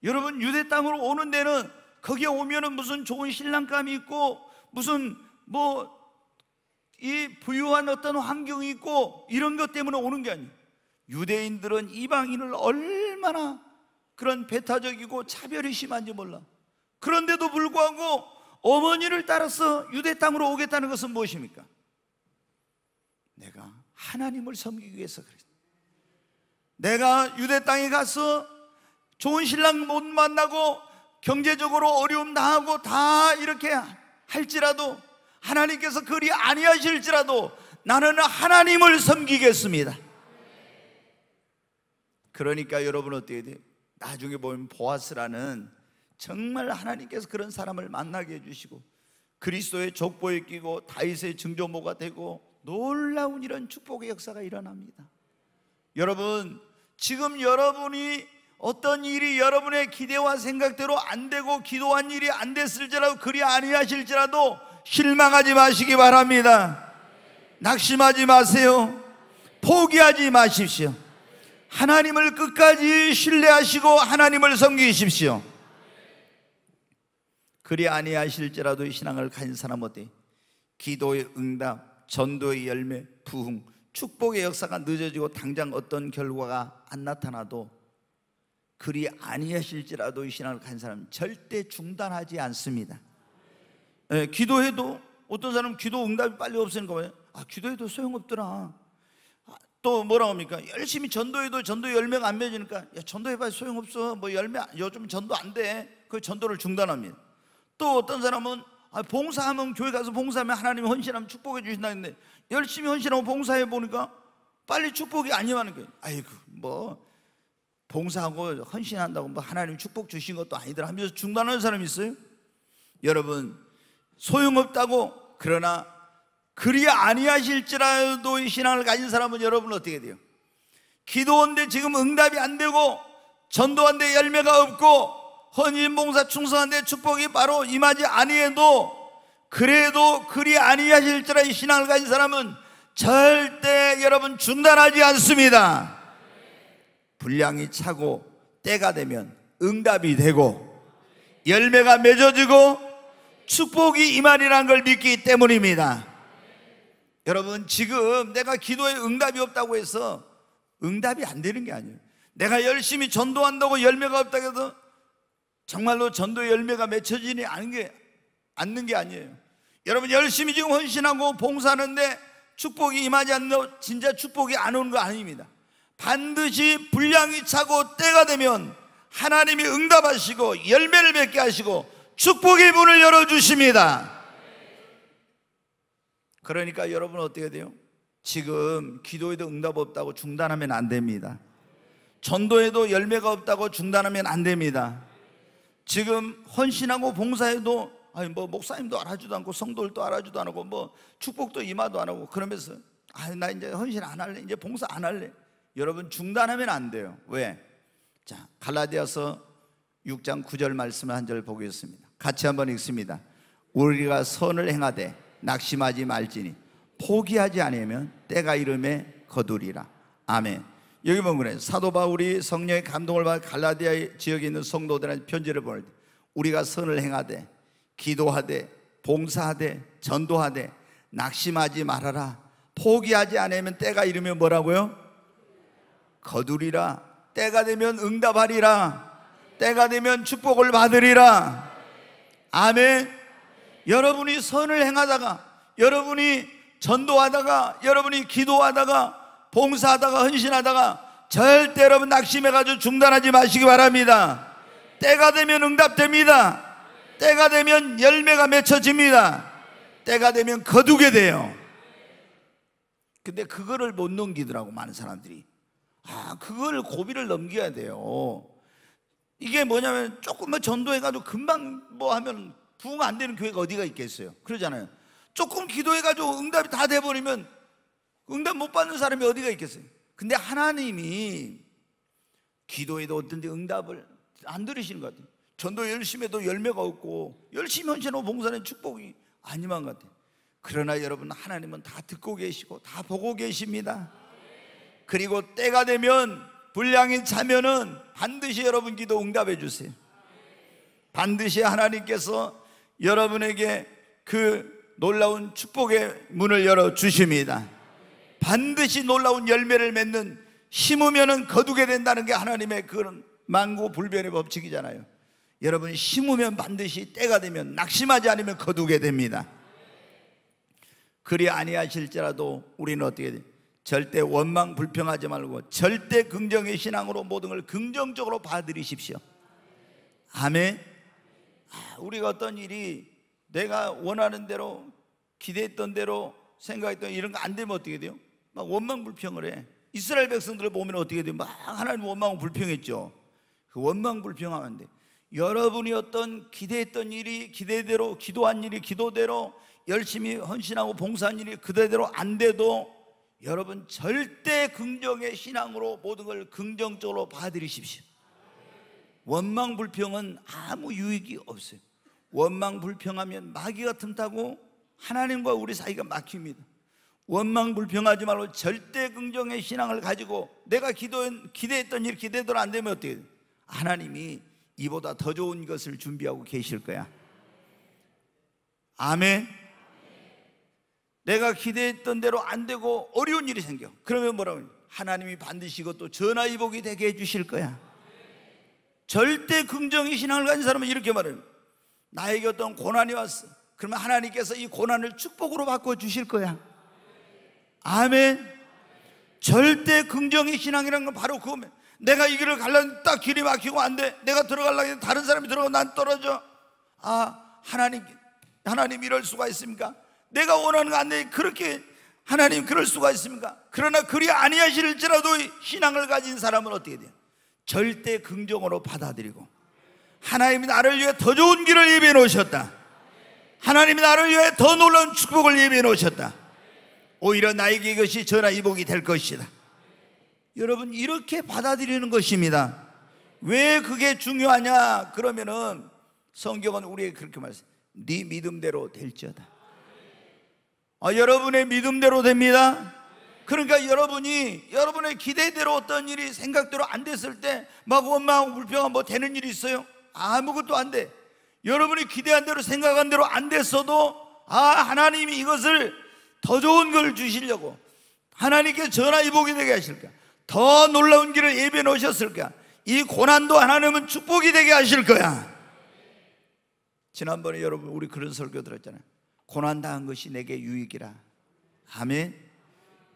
여러분, 유대 땅으로 오는 데는 거기에 오면은 무슨 좋은 신랑감이 있고 무슨 이 부유한 어떤 환경이 있고 이런 것 때문에 오는 게 아니에요. 유대인들은 이방인을 얼마나 그런 배타적이고 차별이 심한지 몰라. 그런데도 불구하고 어머니를 따라서 유대 땅으로 오겠다는 것은 무엇입니까? 내가 하나님을 섬기기 위해서 그랬어. 내가 유대 땅에 가서 좋은 신랑 못 만나고 경제적으로 어려움 당하고 다 이렇게 할지라도, 하나님께서 그리 아니하실지라도 나는 하나님을 섬기겠습니다. 그러니까 여러분 어떻게 돼요? 나중에 보면 보아스라는 정말 하나님께서 그런 사람을 만나게 해주시고 그리스도의 족보에 끼고 다윗의 증조모가 되고 놀라운 이런 축복의 역사가 일어납니다. 여러분, 지금 여러분이 어떤 일이 여러분의 기대와 생각대로 안 되고 기도한 일이 안 됐을지라도 그리 아니하실지라도 실망하지 마시기 바랍니다. 낙심하지 마세요. 포기하지 마십시오. 하나님을 끝까지 신뢰하시고 하나님을 섬기십시오. 그리 아니하실지라도 신앙을 가진 사람 어때? 기도의 응답, 전도의 열매, 부흥, 축복의 역사가 늦어지고 당장 어떤 결과가 안 나타나도 그리 아니하실지라도 이 신앙을 가진 사람은 절대 중단하지 않습니다. 기도해도 어떤 사람은 기도 응답이 빨리 없으니까 뭐예요? 기도해도 소용없더라. 또 뭐라고 합니까? 열심히 전도해도 전도 열매가 안 맺으니까 야, 전도해봐야 소용없어. 뭐 열매 요즘 전도 안 돼. 그 전도를 중단합니다. 또 어떤 사람은 봉사하면, 교회 가서 봉사하면 하나님이 헌신하면 축복해 주신다는데 열심히 헌신하고 봉사해 보니까 빨리 축복이 안 임하는 거예요. 아이고 뭐 봉사하고 헌신한다고 뭐 하나님 축복 주신 것도 아니더라 하면서 중단하는 사람이 있어요. 여러분, 소용없다고, 그러나 그리 아니하실지라도 이 신앙을 가진 사람은 여러분 어떻게 돼요? 기도원데 지금 응답이 안 되고 전도한데 열매가 없고 헌신봉사 충성한데 축복이 바로 임하지 아니해도, 그래도 그리 아니하실지라 이 신앙을 가진 사람은 절대 여러분 중단하지 않습니다. 분량이 차고 때가 되면 응답이 되고 열매가 맺어지고 축복이 임하리라는 걸 믿기 때문입니다. 여러분, 지금 내가 기도에 응답이 없다고 해서 응답이 안 되는 게 아니에요. 내가 열심히 전도한다고 열매가 없다고 해서 정말로 전도의 열매가 맺혀지지 않는 게 아니에요. 여러분, 열심히 지금 헌신하고 봉사하는데 축복이 임하지 않는, 진짜 축복이 안 오는 거 아닙니다. 반드시 분량이 차고 때가 되면 하나님이 응답하시고 열매를 맺게 하시고 축복의 문을 열어주십니다. 그러니까 여러분 어떻게 돼요? 지금 기도에도 응답 없다고 중단하면 안 됩니다. 전도에도 열매가 없다고 중단하면 안 됩니다. 지금 헌신하고 봉사해도 뭐 목사님도 알아주도 않고 성도들도 알아주도 않고 뭐 축복도 임하도 안 하고 그러면서 나 이제 헌신 안 할래, 이제 봉사 안 할래. 여러분, 중단하면 안 돼요. 왜? 자, 갈라디아서 6장 9절 말씀을 한 절 보겠습니다. 같이 한번 읽습니다. 우리가 선을 행하되 낙심하지 말지니 포기하지 않으면 때가 이름에 거두리라. 아멘. 여기 보면 그래요. 사도 바울이 성령의 감동을 받아 갈라디아 지역에 있는 성도들한테 편지를 보낼 때 우리가 선을 행하되 기도하되 봉사하되 전도하되 낙심하지 말아라. 포기하지 않으면 때가 이르면 뭐라고요? 거두리라. 때가 되면 응답하리라. 때가 되면 축복을 받으리라. 아멘. 여러분이 선을 행하다가, 여러분이 전도하다가, 여러분이 기도하다가, 봉사하다가, 헌신하다가 절대 여러분 낙심해가지고 중단하지 마시기 바랍니다. 때가 되면 응답됩니다. 때가 되면 열매가 맺혀집니다. 때가 되면 거두게 돼요. 근데 그거를 못 넘기더라고, 많은 사람들이. 그걸 고비를 넘겨야 돼요. 이게 뭐냐면 조금만 전도해가지고 금방 뭐 하면 부흥 안 되는 교회가 어디가 있겠어요? 그러잖아요. 조금 기도해가지고 응답이 다 돼버리면 응답 못 받는 사람이 어디가 있겠어요? 근데 하나님이 기도에도 어떤지 응답을 안 들으시는 것 같아요. 전도 열심히 해도 열매가 없고 열심히 헌신하고 봉사하는 축복이 아니만 것 같아요. 그러나 여러분, 하나님은 다 듣고 계시고 다 보고 계십니다. 그리고 때가 되면 분량이 차면은 반드시 여러분 기도 응답해 주세요. 반드시 하나님께서 여러분에게 그 놀라운 축복의 문을 열어 주십니다. 반드시 놀라운 열매를 맺는, 심으면은 거두게 된다는 게 하나님의 그런 만고불변의 법칙이잖아요. 여러분, 심으면 반드시 때가 되면 낙심하지 않으면 거두게 됩니다. 그리 아니하실지라도 우리는 어떻게 돼요? 절대 원망 불평하지 말고 절대 긍정의 신앙으로 모든 걸 긍정적으로 받아들이십시오. 아멘. 우리가 어떤 일이 내가 원하는 대로, 기대했던 대로, 생각했던 이런 거 안 되면 어떻게 돼요? 막 원망 불평을 해. 이스라엘 백성들을 보면 어떻게 돼요? 막 하나님 원망 불평했죠. 그 원망 불평하면 안 돼. 여러분이 어떤 기대했던 일이 기대대로, 기도한 일이 기도대로, 열심히 헌신하고 봉사한 일이 그대로 안 돼도 여러분 절대 긍정의 신앙으로 모든 걸 긍정적으로 받아들이십시오. 원망 불평은 아무 유익이 없어요. 원망 불평하면 마귀가 틈타고 하나님과 우리 사이가 막힙니다. 원망 불평하지 말고 절대 긍정의 신앙을 가지고 내가 기대했던 일 기대대로 안 되면 어떻게 돼요? 하나님이 이보다 더 좋은 것을 준비하고 계실 거야. 아멘. 내가 기대했던 대로 안 되고 어려운 일이 생겨. 그러면 뭐라고 해요? 하나님이 반드시 이것도 전화위복이 되게 해주실 거야. 절대 긍정의 신앙을 가진 사람은 이렇게 말해요. 나에게 어떤 고난이 왔어. 그러면 하나님께서 이 고난을 축복으로 바꿔주실 거야. 아멘. 절대 긍정의 신앙이라는 건 바로 그거면, 내가 이 길을 가려면 딱 길이 막히고 안 돼. 내가 들어가려고 했는데 다른 사람이 들어가고 난 떨어져. 하나님 이럴 수가 있습니까? 내가 원하는 거 안 돼. 그렇게 하나님 그럴 수가 있습니까? 그러나 그리 아니하실지라도 신앙을 가진 사람은 어떻게 돼요? 절대 긍정으로 받아들이고, 하나님이 나를 위해 더 좋은 길을 예비해 놓으셨다. 하나님이 나를 위해 더 놀라운 축복을 예비해 놓으셨다. 오히려 나에게 이것이 전화위복이 될 것이다. 여러분, 이렇게 받아들이는 것입니다. 왜 그게 중요하냐? 그러면은 성경은 우리에게 그렇게 말해요. 네 믿음대로 될지어다. 여러분의 믿음대로 됩니다. 그러니까 여러분의 기대대로 어떤 일이 생각대로 안 됐을 때 막 원망하고 불평하고 뭐 되는 일이 있어요? 아무것도 안 돼. 여러분이 기대한 대로 생각한 대로 안 됐어도 하나님이 이것을 더 좋은 걸 주시려고, 하나님께 전화위복이 되게 하실까, 더 놀라운 길을 예비해 놓으셨을까, 이 고난도 하나님은 축복이 되게 하실 거야. 지난번에 여러분 우리 그런 설교 들었잖아요. 고난당한 것이 내게 유익이라. 아멘.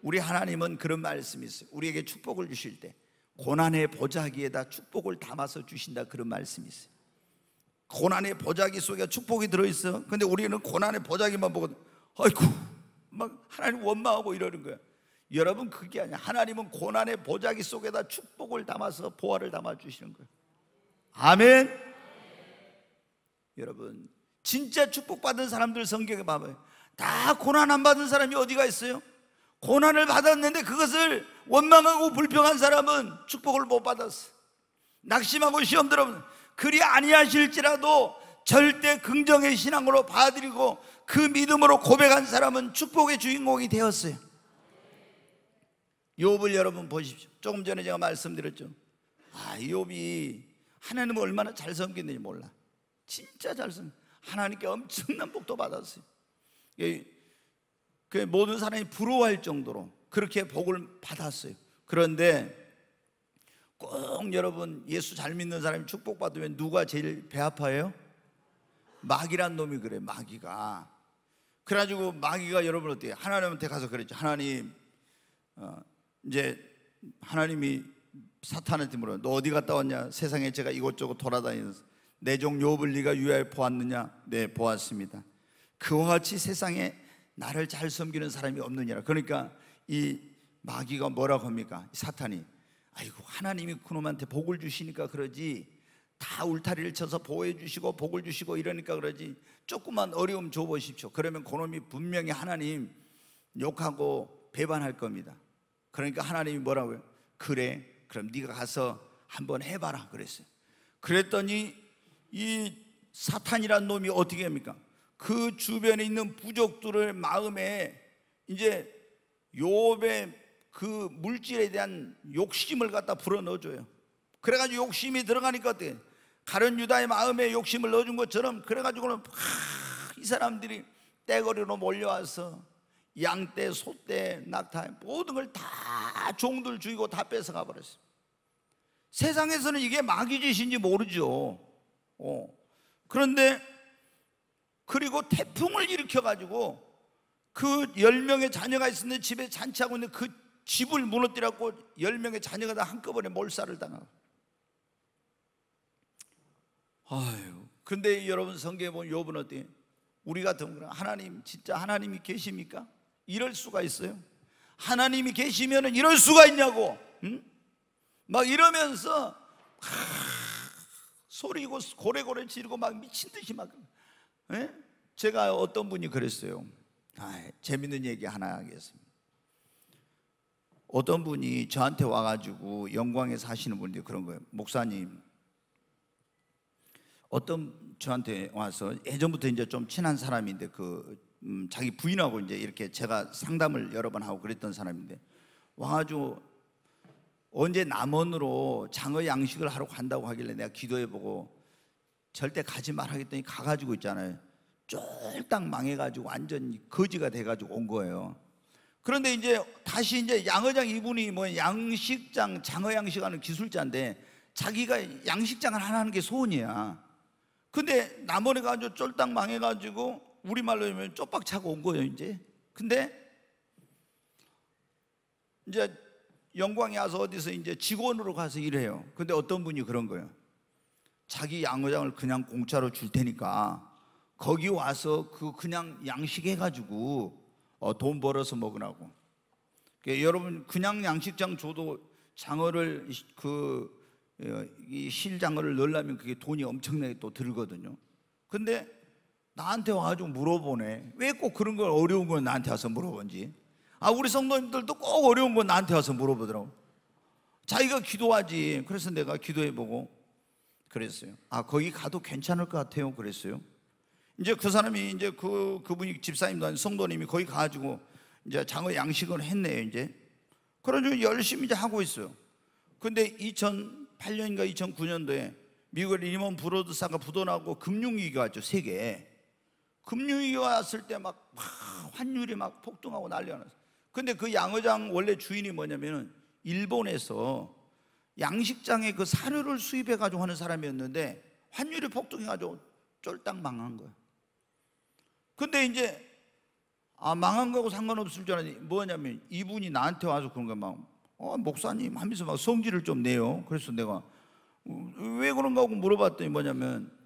우리 하나님은 그런 말씀이 있어요. 우리에게 축복을 주실 때 고난의 보자기에다 축복을 담아서 주신다, 그런 말씀이 있어요. 고난의 보자기 속에 축복이 들어있어. 근데 우리는 고난의 보자기만 보고 아이고 막 하나님 원망하고 이러는 거야. 여러분, 그게 아니야. 하나님은 고난의 보자기 속에다 축복을 담아서 보화를 담아 주시는 거예요. 아멘. 여러분, 진짜 축복받은 사람들 성경에 봐봐요. 다 고난 안 받은 사람이 어디가 있어요? 고난을 받았는데 그것을 원망하고 불평한 사람은 축복을 못 받았어. 낙심하고 시험 들어보면 그리 아니하실지라도 절대 긍정의 신앙으로 받아들이고 그 믿음으로 고백한 사람은 축복의 주인공이 되었어요. 욥을 여러분 보십시오. 조금 전에 제가 말씀드렸죠. 욥이 하나님을 얼마나 잘 섬겼는지 몰라. 진짜 잘 섬겼어요. 하나님께 엄청난 복도 받았어요. 그 모든 사람이 부러워할 정도로 그렇게 복을 받았어요. 그런데 꼭 여러분 예수 잘 믿는 사람이 축복받으면 누가 제일 배 아파해요? 마귀란 놈이 그래. 마귀가. 그래가지고 마귀가 여러분 어떻게 하나님한테 가서 그랬죠. 하나님, 이제 하나님이 사탄한테 물어요. 너 어디 갔다 왔냐? 세상에 제가 이곳저곳 돌아다니면서 내 종 욥을 네가 유하여 보았느냐? 네, 보았습니다. 그와 같이 세상에 나를 잘 섬기는 사람이 없느니라. 그러니까 이 마귀가 뭐라고 합니까? 사탄이 아이고 하나님이 그놈한테 복을 주시니까 그러지, 다 울타리를 쳐서 보호해 주시고 복을 주시고 이러니까 그러지, 조금만 어려움 줘보십시오. 그러면 그놈이 분명히 하나님 욕하고 배반할 겁니다. 그러니까 하나님이 뭐라고요? 그래, 그럼 네가 가서 한번 해봐라 그랬어요. 그랬더니 이 사탄이란 놈이 어떻게 합니까? 그 주변에 있는 부족들의 마음에 이제 욥의 그 물질에 대한 욕심을 갖다 불어넣어줘요. 그래가지고 욕심이 들어가니까 어때요? 가룟 유다의 마음에 욕심을 넣어준 것처럼 그래가지고는 이 사람들이 떼거리로 몰려와서 양떼, 소떼, 낙타 모든 걸 다 종들 죽이고 다 뺏어가 버렸어요. 세상에서는 이게 마귀 짓인지 모르죠. 그런데 그리고 태풍을 일으켜가지고 그 10명의 자녀가 있었는데 집에 잔치하고 있는 그 집을 무너뜨렸고 10명의 자녀가 다 한꺼번에 몰살을 당하고. 아유, 근데 여러분 성경에 보면 욥은 어때요? 우리 같으면 하나님 진짜 하나님이 계십니까? 이럴 수가 있어요? 하나님이 계시면 이럴 수가 있냐고, 응? 막 이러면서 소리고 고래고래 지르고 막 미친 듯이 막. 제가 어떤 분이 그랬어요. 재밌는 얘기 하나 하겠습니다. 어떤 분이 저한테 와가지고 영광에 사시는 분인데 그런 거예요. 목사님, 어떤 저한테 와서 예전부터 이제 좀 친한 사람인데 자기 부인하고 이제 이렇게 제가 상담을 여러 번 하고 그랬던 사람인데 와가지고 언제 남원으로 장어 양식을 하러 간다고 하길래 내가 기도해보고 절대 가지 말라 했더니 가가지고 있잖아요. 쫄딱 망해가지고 완전 거지가 돼가지고 온 거예요. 그런데 이제 다시 이제 양어장, 이분이 뭐 양식장, 장어 양식하는 기술자인데 자기가 양식장을 하나 하는 게 소원이야. 근데 남원에 가지고 쫄딱 망해가지고 우리말로 하면 쪽박 차고 온 거예요 이제. 근데 이제 영광에 와서 어디서 이제 직원으로 가서 일해요. 근데 어떤 분이 그런 거예요. 자기 양어장을 그냥 공짜로 줄 테니까 거기 와서 그냥 양식해가지고 돈 벌어서 먹으라고. 그러니까 여러분 그냥 양식장 줘도 장어를 이 실장어를 넣으려면 그게 돈이 엄청나게 또 들거든요. 근데 나한테 와가지고 물어보네. 왜 꼭 그런 걸 어려운 걸 나한테 와서 물어본지. 우리 성도님들도 꼭 어려운 거 나한테 와서 물어보더라고. 자기가 기도하지. 그래서 내가 기도해보고 그랬어요. 거기 가도 괜찮을 것 같아요. 그랬어요. 이제 그 사람이 이제 그분이 집사님도 아닌 성도님이 거기 가가지고 이제 장어 양식을 했네요. 이제 그래가지고 열심히 이제 하고 있어요. 근데 2008년인가 2009년도에 미국의 리먼 브로드사가 부도나고 금융위기가 왔죠. 세계에. 금융위기가 왔을 때 막 환율이 막 폭등하고 난리가 났어요. 근데 그 양어장 원래 주인이 뭐냐면은 일본에서 양식장에 그 사료를 수입해가지고 하는 사람이었는데 환율이 폭등해가지고 쫄딱 망한 거야. 근데 이제 망한 거하고 상관없을 줄 알았더니 뭐냐면 이분이 나한테 와서 그런 거야. 막 목사님 하면서 막 성질을 좀 내요. 그래서 내가 왜 그런가 하고 물어봤더니 뭐냐면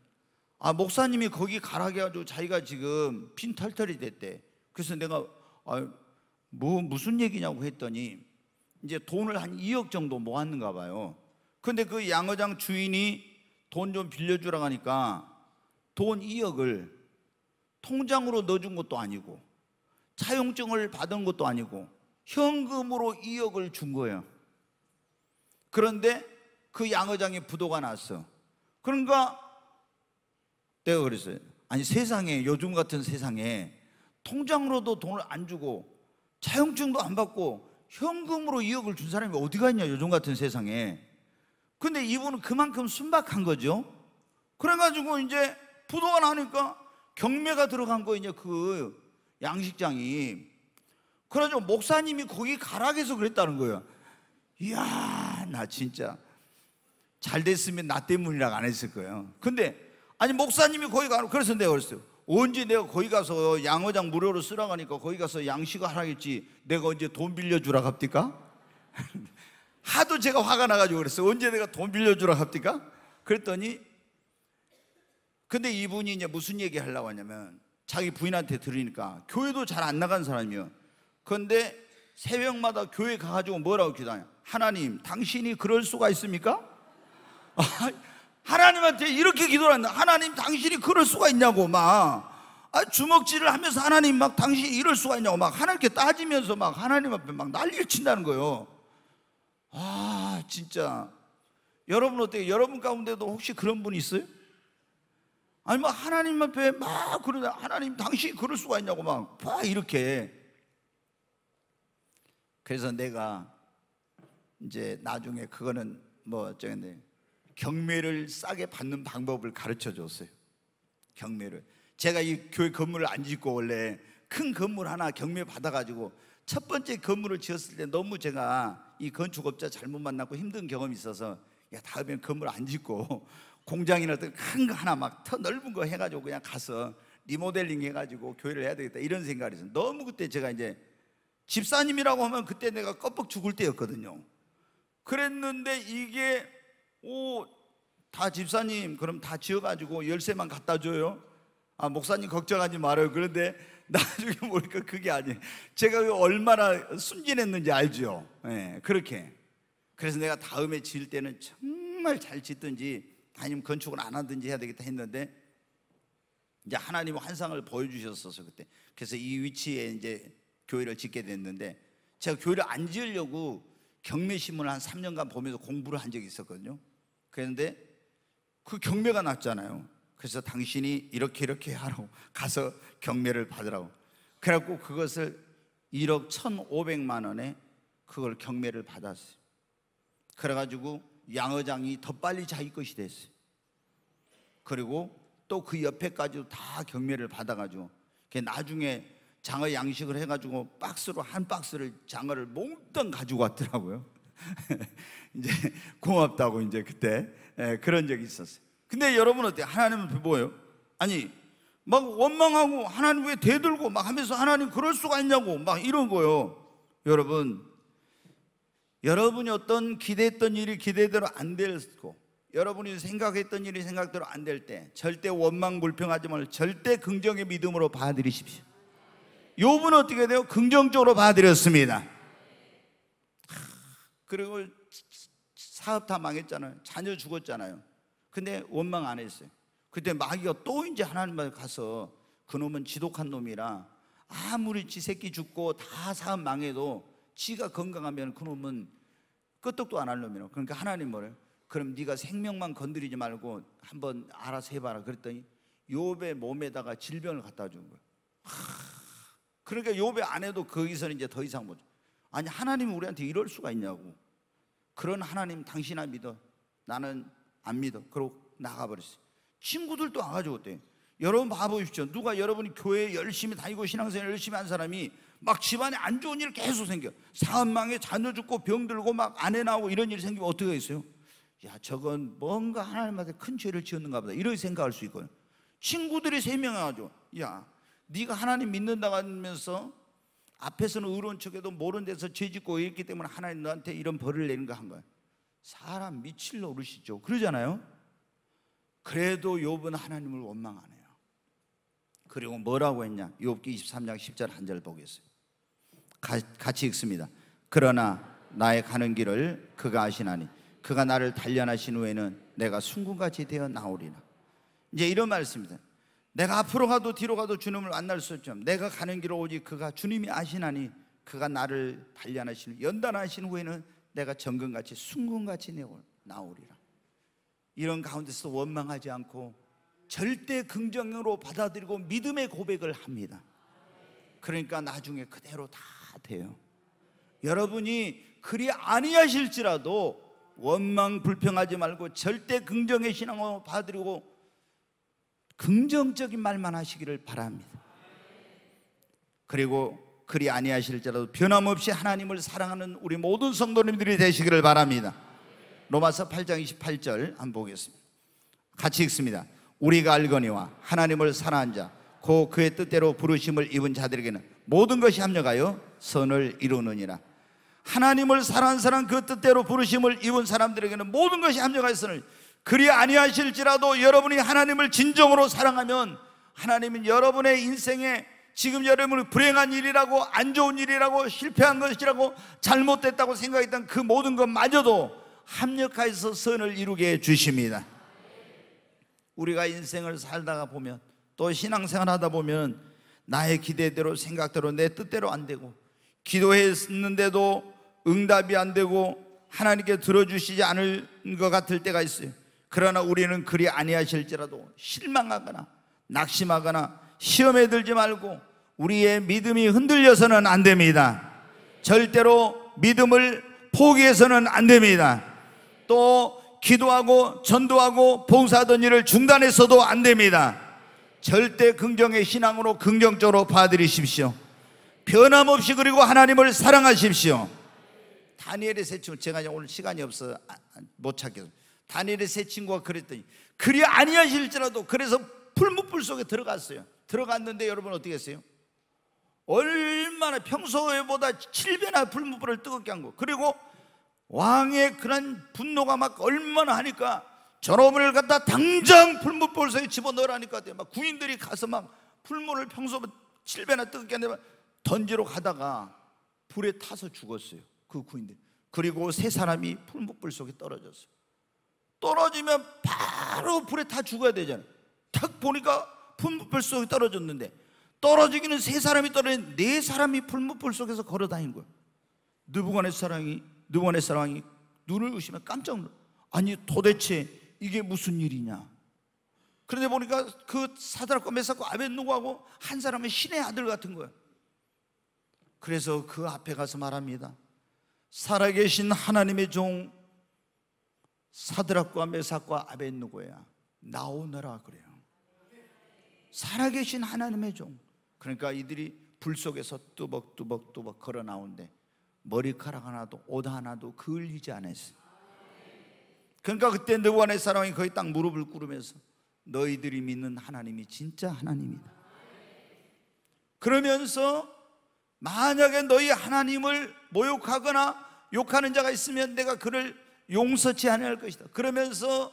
목사님이 거기 가라게 해가지고 자기가 지금 빈털털이 됐대. 그래서 내가 무슨 얘기냐고 했더니 이제 돈을 한 2억 정도 모았는가 봐요. 근데 그 양어장 주인이 돈 좀 빌려주라고 하니까 돈 2억을 통장으로 넣어준 것도 아니고 차용증을 받은 것도 아니고 현금으로 2억을 준 거예요. 그런데 그 양어장에 부도가 났어. 그러니까 내가 그랬어요. 아니, 세상에, 요즘 같은 세상에 통장으로도 돈을 안 주고 차용증도 안 받고 현금으로 2억을 준 사람이 어디가 있냐, 요즘 같은 세상에. 근데 이분은 그만큼 순박한 거죠. 그래가지고 이제 부도가 나니까 경매가 들어간 거예요, 그 양식장이. 그래가지고 목사님이 거기 가락에서 그랬다는 거예요. 이야, 나 진짜 잘 됐으면 나 때문이라고 안 했을 거예요. 근데 아니, 목사님이 거기 가고, 그래서 내가 그랬어요. 언제 내가 거기 가서 양어장 무료로 쓰라고 하니까 거기 가서 양식을 하라겠지, 내가 언제 돈 빌려주라 합니까? 하도 제가 화가 나가지고 그랬어요. 언제 내가 돈 빌려주라 합니까? 그랬더니, 근데 이분이 이제 무슨 얘기 하려고 하냐면, 자기 부인한테 들으니까 교회도 잘 안 나간 사람이요. 그런데 새벽마다 교회 가가지고 뭐라고 기도하냐, 하나님, 당신이 그럴 수가 있습니까? 하나님한테 이렇게 기도를 한다. 하나님, 당신이 그럴 수가 있냐고 막 주먹질을 하면서, 하나님, 막 당신이 이럴 수가 있냐고 막 하나님께 따지면서 막 하나님 앞에 막 난리를 친다는 거예요. 아, 진짜. 여러분 어때요? 여러분 가운데도 혹시 그런 분 있어요? 아니, 막 하나님 앞에 막 그러다, 하나님, 당신이 그럴 수가 있냐고 막 이렇게. 그래서 내가 이제 나중에 그거는 뭐 어쩌겠네, 경매를 싸게 받는 방법을 가르쳐 줬어요. 경매를. 제가 이 교회 건물을 안 짓고 원래 큰 건물 하나 경매 받아가지고 첫 번째 건물을 지었을 때 너무 제가 이 건축업자 잘못 만났고 힘든 경험이 있어서, 야, 다음엔 건물 안 짓고 공장이나 큰 거 하나 막 더 넓은 거 해가지고 그냥 가서 리모델링 해가지고 교회를 해야 되겠다, 이런 생각을 했어요. 너무 그때 제가 이제 집사님이라고 하면 그때 내가 껍벅 죽을 때였거든요. 그랬는데 이게 다 집사님 그럼 다 지어가지고 열쇠만 갖다 줘요? 아, 목사님 걱정하지 말아요. 그런데 나중에 보니까 그게 아니에요. 제가 얼마나 순진했는지 알죠? 네, 그렇게. 그래서 내가 다음에 지을 때는 정말 잘 짓든지 아니면 건축을 안 하든지 해야 되겠다 했는데, 이제 하나님은 환상을 보여주셨어서 그때. 그래서 이 위치에 이제 교회를 짓게 됐는데, 제가 교회를 안 지으려고 경매신문을 한 3년간 보면서 공부를 한 적이 있었거든요. 그런데 그 경매가 났잖아요. 그래서 당신이 이렇게 하라고 가서 경매를 받으라고. 그래갖고 그것을 1억 1,500만 원에 그걸 경매를 받았어요. 그래가지고 양어장이 더 빨리 자기 것이 됐어요. 그리고 또 그 옆에까지도 다 경매를 받아가지고 나중에 장어 양식을 해가지고 박스로 한 박스를 장어를 몽땅 가지고 왔더라고요. 이제 고맙다고 이제 그때 그런 적이 있었어요. 근데 여러분 어때요? 하나님은 뭐예요? 아니, 막 원망하고 하나님 왜 대들고 막 하면서 하나님 그럴 수가 있냐고 막 이런 거요. 여러분이 어떤 기대했던 일이 기대대로 안 되고, 여러분이 생각했던 일이 생각대로 안 될 때 절대 원망 불평하지 말고 절대 긍정의 믿음으로 받아들이십시오. 욥은 어떻게 돼요? 긍정적으로 받아들였습니다. 그리고 사업 다 망했잖아요. 자녀 죽었잖아요. 근데 원망 안 했어요. 그때 마귀가 또 이제 하나님 앞에 가서, 그놈은 지독한 놈이라 아무리 지 새끼 죽고 다 사업 망해도 지가 건강하면 그놈은 끄떡도 안 할 놈이라고. 그러니까 하나님 뭐래요? 그럼 네가 생명만 건드리지 말고 한번 알아서 해봐라. 그랬더니 욥의 몸에다가 질병을 갖다 준 거예요. 그러니까 욥의 아내도 거기서는 이제 더 이상 뭐죠? 아니, 하나님은 우리한테 이럴 수가 있냐고. 그런 하나님 당신아 믿어, 나는 안 믿어. 그러고 나가버렸어요. 친구들도 와가지고 어때요? 여러분 봐보십시오. 누가 여러분이 교회에 열심히 다니고 신앙생활 열심히 한 사람이 막 집안에 안 좋은 일 계속 생겨, 사업망에 자녀 죽고 병들고 막 아내 나오고 이런 일이 생기면 어떻게 하겠어요? 야, 저건 뭔가 하나님한테 큰 죄를 지었는가 보다, 이렇게 생각할 수 있거든요. 친구들이 3명 와가지고, 야, 네가 하나님 믿는다고 하면서 앞에서는 의로운 척해도 모르는 데서 죄 짓고 있기 때문에 하나님 너한테 이런 벌을 내는 거 한 거야. 사람 미칠 노릇이죠. 그러잖아요. 그래도 욥은 하나님을 원망 안 해요. 그리고 뭐라고 했냐? 욥기 23장 10절 한 절 보겠어요. 같이 읽습니다. 그러나 나의 가는 길을 그가 아시나니 그가 나를 단련하신 후에는 내가 순금같이 되어 나오리라. 이제 이런 말씀입니다. 내가 앞으로 가도 뒤로 가도 주님을 만날 수 없지만 내가 가는 길을 오직 그가 주님이 아시나니 그가 나를 단련하신, 연단하신 후에는 내가 정금같이 순금같이 내올. 나오리라. 이런 가운데서 원망하지 않고 절대 긍정으로 받아들이고 믿음의 고백을 합니다. 그러니까 나중에 그대로 다 돼요. 여러분이 그리 아니하실지라도 원망 불평하지 말고 절대 긍정의 신앙으로 받아들이고 긍정적인 말만 하시기를 바랍니다. 그리고 그리 아니하실지라도 변함없이 하나님을 사랑하는 우리 모든 성도님들이 되시기를 바랍니다. 로마서 8장 28절 한번 보겠습니다. 같이 읽습니다. 우리가 알거니와 하나님을 사랑한 자 곧 그의 뜻대로 부르심을 입은 자들에게는 모든 것이 합력하여 선을 이루느니라. 하나님을 사랑한 사람, 그 뜻대로 부르심을 입은 사람들에게는 모든 것이 합력하여 선을, 그리 아니하실지라도 여러분이 하나님을 진정으로 사랑하면 하나님은 여러분의 인생에 지금 여러분이 불행한 일이라고, 안 좋은 일이라고, 실패한 것이라고, 잘못됐다고 생각했던 그 모든 것마저도 합력하여서 선을 이루게 해주십니다. 우리가 인생을 살다가 보면, 또 신앙생활 하다 보면 나의 기대대로, 생각대로, 내 뜻대로 안 되고, 기도했는데도 응답이 안 되고 하나님께 들어주시지 않을 것 같을 때가 있어요. 그러나 우리는 그리 아니하실지라도 실망하거나 낙심하거나 시험에 들지 말고 우리의 믿음이 흔들려서는 안 됩니다. 절대로 믿음을 포기해서는 안 됩니다. 또 기도하고 전도하고 봉사하던 일을 중단해서도 안 됩니다. 절대 긍정의 신앙으로 긍정적으로 봐드리십시오. 변함없이, 그리고 하나님을 사랑하십시오. 다니엘의 세 친구, 제가 오늘 시간이 없어서 못 찾겠어요. 다니엘의 세 친구가 그랬더니 그리 아니하실지라도, 그래서 풀무불 속에 들어갔어요. 들어갔는데 여러분 어떻게 했어요? 얼마나 평소에보다 7배나 풀무불을 뜨겁게 한 거. 그리고 왕의 그런 분노가 막 얼마나 하니까 저놈을 갖다 당장 풀무불 속에 집어넣으라니까 막 군인들이 가서 막 풀무를 평소보다 7배나 뜨겁게 하는데 던지러 가다가 불에 타서 죽었어요, 그 군인들. 그리고 세 사람이 풀무불 속에 떨어졌어요. 떨어지면 바로 불에 타 죽어야 되잖아요. 탁 보니까 풀무불 속에 떨어졌는데, 떨어지기는 세 사람이 떨어졌는데 네 사람이 풀무불 속에서 걸어다닌 거예요. 느부갓네살 왕이 눈을 의심해 깜짝 놀라. 아니 도대체 이게 무슨 일이냐. 그런데 보니까 그 사드락과 메삭과 아벳느고하고 한 사람은 신의 아들 같은 거예요. 그래서 그 앞에 가서 말합니다. 살아계신 하나님의 종 사드락과 메삭과 아벳느고야, 나오너라 그래요. 살아계신 하나님의 종. 그러니까 이들이 불 속에서 뚜벅뚜벅 걸어 나오는데 머리카락 하나도 옷 하나도 그을리지 않았어요. 그러니까 그때 느부갓네살 왕이 거의 딱 무릎을 꿇으면서 너희들이 믿는 하나님이 진짜 하나님이다. 그러면서 만약에 너희 하나님을 모욕하거나 욕하는 자가 있으면 내가 그를 용서치 않을 것이다. 그러면서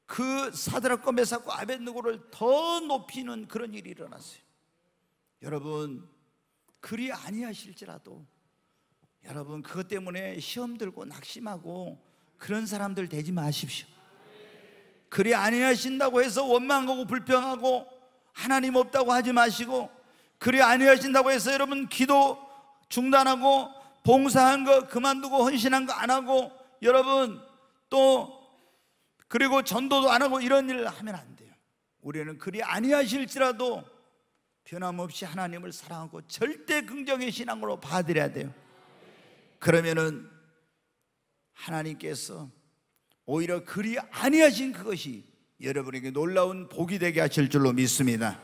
그 사드락과 메삭과 아벳느고를 더 높이는 그런 일이 일어났어요. 여러분, 그리 아니하실지라도 여러분 그것 때문에 시험 들고 낙심하고 그런 사람들 되지 마십시오. 그리 아니하신다고 해서 원망하고 불평하고 하나님 없다고 하지 마시고, 그리 아니하신다고 해서 여러분 기도 중단하고 봉사한 거 그만두고 헌신한 거 안 하고, 여러분 또 그리고 전도도 안 하고 이런 일을 하면 안 돼요. 우리는 그리 아니하실지라도 변함없이 하나님을 사랑하고 절대 긍정의 신앙으로 받아들여야 돼요. 그러면은 하나님께서 오히려 그리 아니하신 그것이 여러분에게 놀라운 복이 되게 하실 줄로 믿습니다.